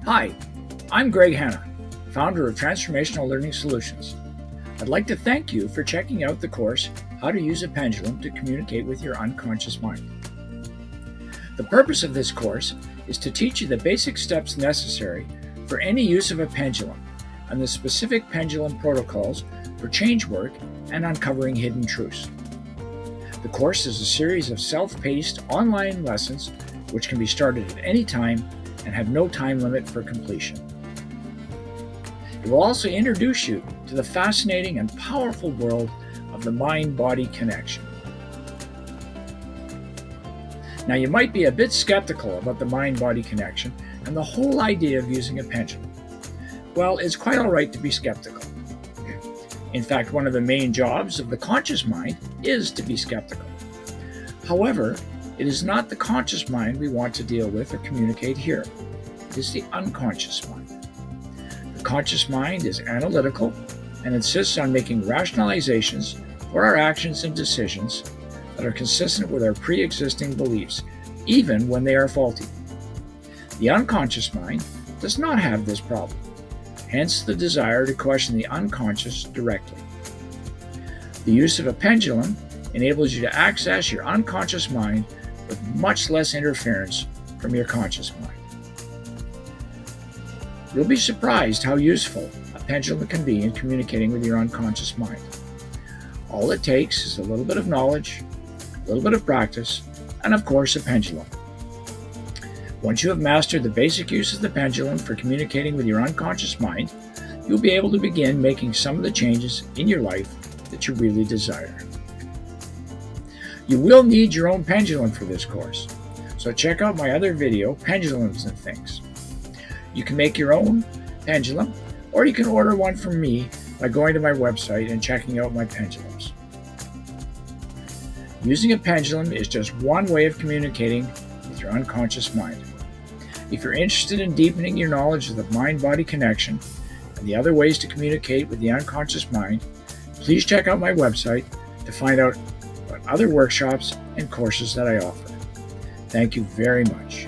Hi, I'm Greg Hanna, founder of Transformational Learning Solutions. I'd like to thank you for checking out the course, How to Use a Pendulum to Communicate with Your Unconscious Mind. The purpose of this course is to teach you the basic steps necessary for any use of a pendulum and the specific pendulum protocols for change work and uncovering hidden truths. The course is a series of self-paced online lessons which can be started at any time and have no time limit for completion. It will also introduce you to the fascinating and powerful world of the mind-body connection. Now, you might be a bit skeptical about the mind-body connection and the whole idea of using a pendulum. Well, it's quite all right to be skeptical. In fact, one of the main jobs of the conscious mind is to be skeptical. However, it is not the conscious mind we want to deal with or communicate here. It is the unconscious mind. The conscious mind is analytical and insists on making rationalizations for our actions and decisions that are consistent with our pre-existing beliefs, even when they are faulty. The unconscious mind does not have this problem, hence the desire to question the unconscious directly. The use of a pendulum enables you to access your unconscious mind with much less interference from your conscious mind. You'll be surprised how useful a pendulum can be in communicating with your unconscious mind. All it takes is a little bit of knowledge, a little bit of practice, and of course a pendulum. Once you have mastered the basic use of the pendulum for communicating with your unconscious mind, you'll be able to begin making some of the changes in your life that you really desire. You will need your own pendulum for this course, so check out my other video, Pendulums and Things. You can make your own pendulum, or you can order one from me by going to my website and checking out my pendulums. Using a pendulum is just one way of communicating with your unconscious mind. If you're interested in deepening your knowledge of the mind-body connection and the other ways to communicate with the unconscious mind, please check out my website to find out about other workshops and courses that I offer. Thank you very much.